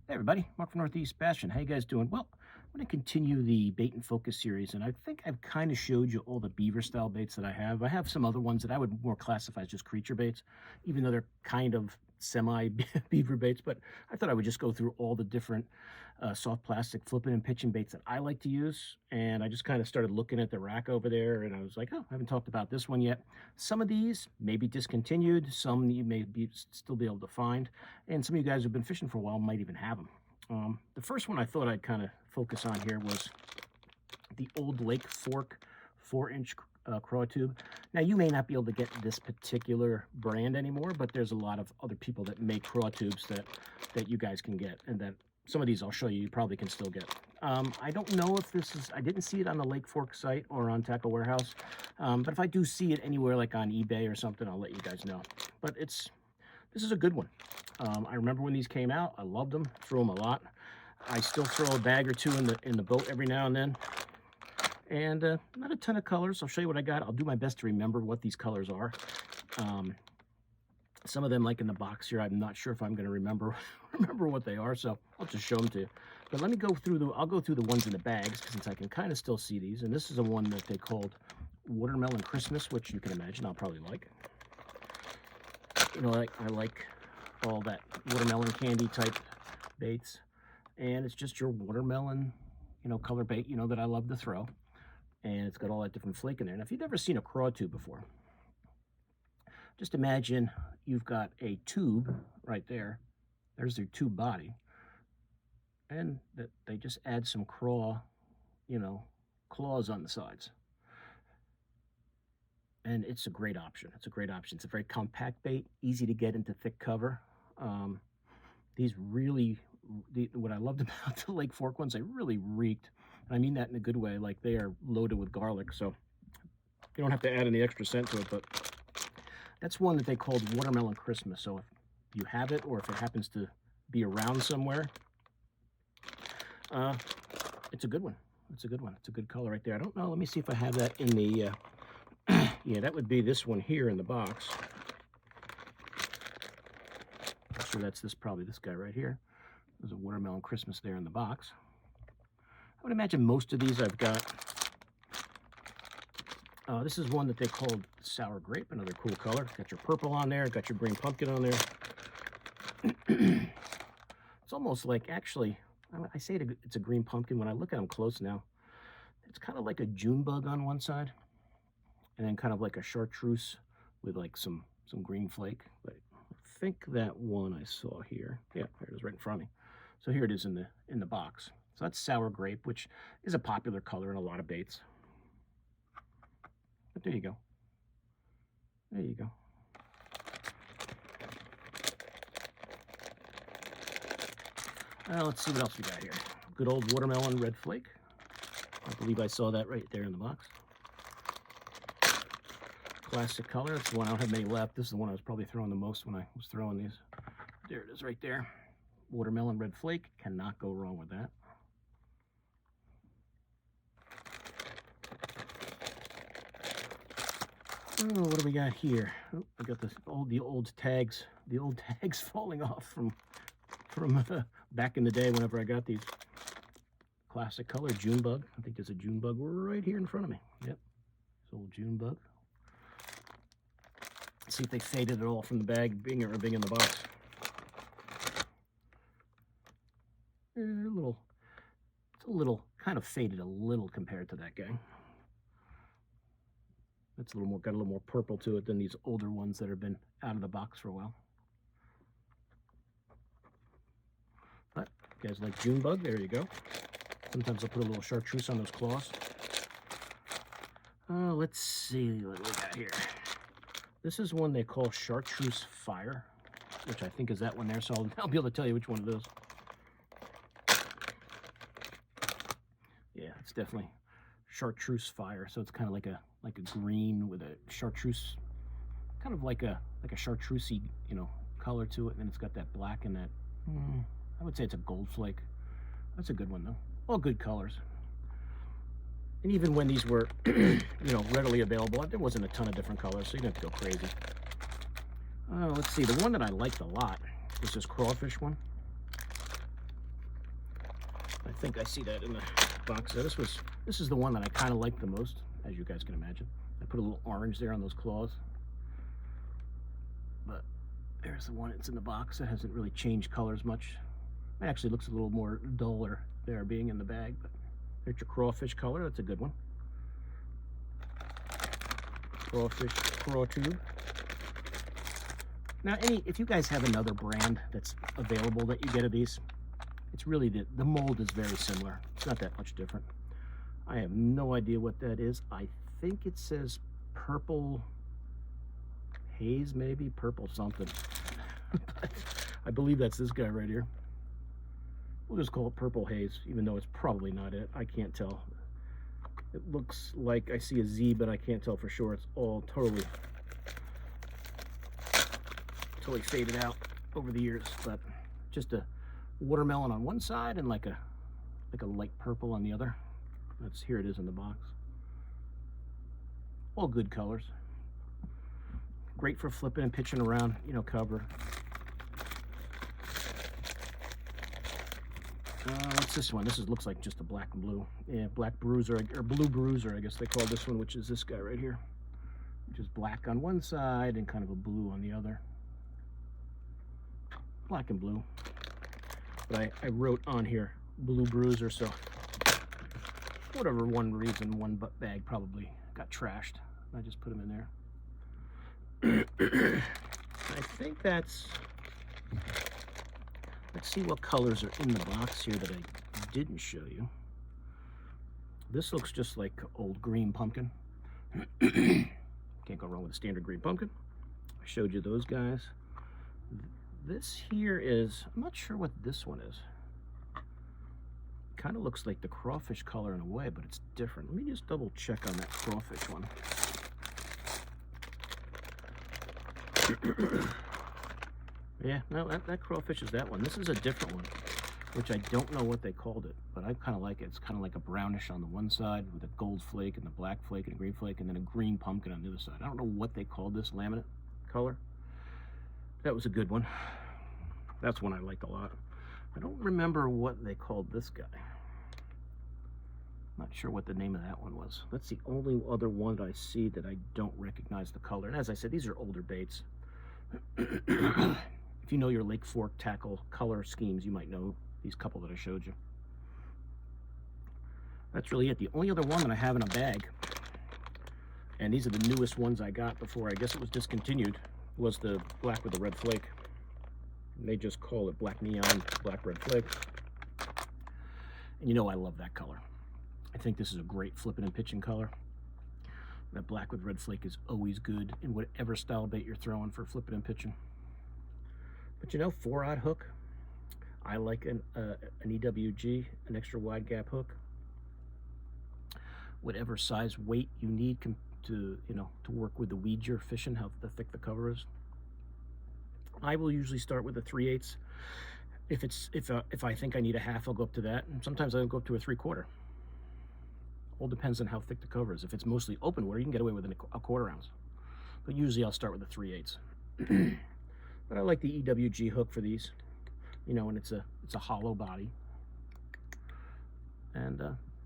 Hey everybody, Mark from Northeast Bastion. How you guys doing? Well, I'm going to continue the bait and focus series, and I think I've kind of showed you all the beaver style baits that I have. I have some other ones that I would more classify as just creature baits, even though they're kind of semi beaver baits, but I thought I would just go through all the different soft plastic flipping and pitching baits that I like to use. And I just kind of started looking at the rack over there, and I was like, oh, I haven't talked about this one yet. Some of these may be discontinued, some you may still be able to find, and some of you guys who've been fishing for a while might even have them. The first one I thought I'd kind of focus on here was the old Lake Fork 4-inch Craw tube. Now, you may not be able to get this particular brand anymore, but there's a lot of other people that make Craw tubes that you guys can get, and that some of these I'll show you, you probably can still get. I don't know if this is, I didn't see it on the Lake Fork site or on Tackle Warehouse, but if I do see it anywhere like on eBay or something, I'll let you guys know. But this is a good one. I remember when these came out, I loved them, threw them a lot. I still throw a bag or two in the boat every now and then. And not a ton of colors. I'll show you what I got. I'll do my best to remember what these colors are. Some of them, like in the box here, I'm not sure if I'm going to remember what they are, so I'll just show them to you. But let me go through I'll go through the ones in the bags, since I can kind of still see these. And this is the one that they called Watermelon Christmas, which you can imagine I'll probably like. You know, I like all that watermelon candy type baits, and it's just your watermelon, you know, color bait, you know, that I love to throw, and it's got all that different flake in there. Now, if you've never seen a Craw tube before, just imagine you've got a tube right there. There's their tube body, and that they just add some Craw, you know, claws on the sides. And it's a great option. It's a great option. It's a very compact bait, easy to get into thick cover. These really, what I loved about the Lake Fork ones, they really reeked. And I mean that in a good way, like they are loaded with garlic. So you don't have to add any extra scent to it, but that's one that they called Watermelon Christmas. So if you have it, or if it happens to be around somewhere, it's a good one. It's a good one. It's a good color right there. I don't know. Let me see if I have that in the... yeah, that would be this one here in the box. I'm sure that's probably this guy right here. There's a Watermelon Christmas there in the box. I would imagine most of these I've got. This is one that they called Sour Grape, another cool color. Got your purple on there, got your green pumpkin on there. It's almost like, actually, I say it's a green pumpkin. When I look at them close now, it's kind of like a June bug on one side, and then kind of like a chartreuse with like some green flake. But I think that one I saw here. Yeah, there it is right in front of me. So here it is in the box. So that's Sour Grape, which is a popular color in a lot of baits. But there you go. There you go. Let's see what else we got here. Good old Watermelon Red Flake. I believe I saw that right there in the box. Classic color. It's the one I don't have many left. This is the one I was probably throwing the most when I was throwing these. There it is right there. Watermelon Red Flake. Cannot go wrong with that. Oh, what do we got here? Oh, we got the old tags falling off from back in the day whenever I got these. Classic color, June bug. I think there's a June bug right here in front of me. Yep, this old June bug. Let's see if they faded at all from the bag, being in the box. It's a little kind of faded a little compared to that guy. It's got a little more purple to it than these older ones that have been out of the box for a while. But you guys like June bug? There you go. Sometimes I'll put a little chartreuse on those claws. Let's see what we got here. This is one they call Chartreuse Fire, which I think is that one there, so I'll be able to tell you which one it is. Yeah, it's definitely Chartreuse Fire. So it's kind of like a green with a chartreuse, kind of like a chartreusey, you know, color to it, and then it's got that black and that. I would say it's a gold flake. That's a good one though. All good colors. And even when these were, you know, readily available, there wasn't a ton of different colors, so you didn't have to go crazy. Let's see, the one that I liked a lot was this crawfish one. I think I see that in the box. So this is the one that I kind of like the most, as you guys can imagine. I put a little orange there on those claws. But there's the one that's in the box that hasn't really changed colors much. It actually looks a little more duller there being in the bag, but there's your crawfish color. That's a good one. Crawfish Craw tube. Now, if you guys have another brand that's available that you get of these, it's really the mold is very similar. It's not that much different. I have no idea what that is. I think it says purple haze, maybe purple something. I believe that's this guy right here. We'll just call it purple haze, even though it's probably not it. I can't tell. It looks like I see a Z, but I can't tell for sure. It's all totally faded out over the years. But just a watermelon on one side and like a light purple on the other. Here it is in the box. All good colors. Great for flipping and pitching around, you know, cover. What's this one? This looks like just a black and blue. Yeah, black Bruiser, or blue Bruiser, I guess they call this one, which is this guy right here. Which is black on one side and kind of a blue on the other. Black and blue. But I wrote on here blue Bruiser, so whatever one reason, one bag probably got trashed. I just put them in there. I think that's... Let's see what colors are in the box here that I didn't show you. This looks just like old green pumpkin. Can't go wrong with a standard green pumpkin. I showed you those guys. This here is, I'm not sure what this one is. Kind of looks like the crawfish color in a way, but it's different. Let me just double check on that crawfish one. Yeah, no, that crawfish is that one. This is a different one, which I don't know what they called it, but I kind of like it. It's kind of like a brownish on the one side with a gold flake and the black flake and a green flake, and then a green pumpkin on the other side. I don't know what they called this laminate color. That was a good one. That's one I liked a lot. I don't remember what they called this guy. Not sure what the name of that one was. That's the only other one that I see that I don't recognize the color. And as I said, these are older baits. If you know your Lake Fork tackle color schemes, you might know these couple that I showed you. That's really it. The only other one that I have in a bag, and these are the newest ones I got before I guess it was discontinued, was the black with the red flake. And they just call it black neon, black red flake. And you know I love that color. I think this is a great flipping and pitching color. That black with red flake is always good in whatever style bait you're throwing for flipping and pitching. But you know, 4-aught hook. I like an EWG, an extra wide gap hook. Whatever size weight you need to work with the weed you're fishing, how thick the cover is. I will usually start with a 3/8. If I think I need a half, I'll go up to that. And sometimes I'll go up to a 3/4. All depends on how thick the cover is. If it's mostly open water, you can get away with a 1/4 ounce. But usually I'll start with a 3/8. But I like the EWG hook for these, you know, and it's a hollow body. And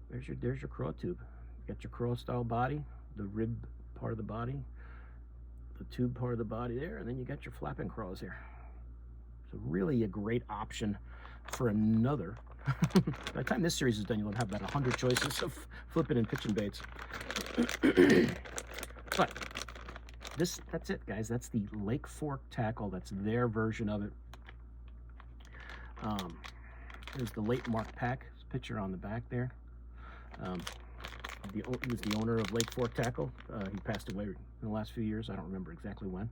there's your craw tube. You got your craw style body, the rib part of the body, the tube part of the body there, and then you got your flapping craws here. So really a great option for another. By the time this series is done, you'll have about 100 choices of flipping and pitching baits. But that's it, guys. That's the Lake Fork tackle. That's their version of it. There's the late Mark Pack picture on the back there. He was the owner of Lake Fork Tackle. He passed away in the last few years. I don't remember exactly when.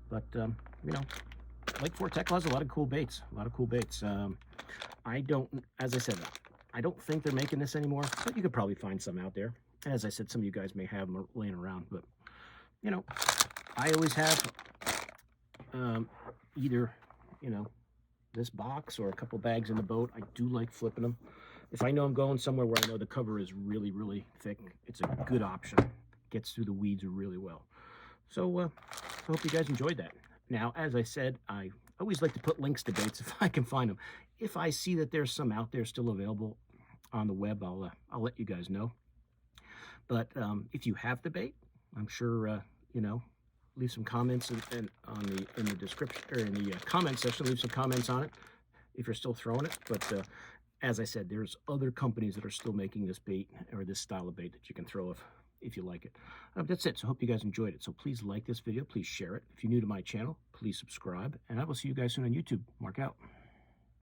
But, you know, Lake Fork Tackle has a lot of cool baits. As I said, I don't think they're making this anymore, but you could probably find some out there. As I said, some of you guys may have them laying around, but, you know, I always have either, you know, this box or a couple bags in the boat. I do like flipping them. If I know I'm going somewhere where I know the cover is really, really thick, it's a good option. Gets through the weeds really well. So I hope you guys enjoyed that. Now, as I said, I always like to put links to baits if I can find them. If I see that there's some out there still available, on the web, I'll let you guys know. But if you have the bait, I'm sure you know, leave some comments in the description or in the comment section. Leave some comments on it if you're still throwing it. But as I said, there's other companies that are still making this bait or this style of bait that you can throw if you like it. That's it. So I hope you guys enjoyed it. So please like this video. Please share it. If you're new to my channel, please subscribe. And I will see you guys soon on YouTube. Mark out.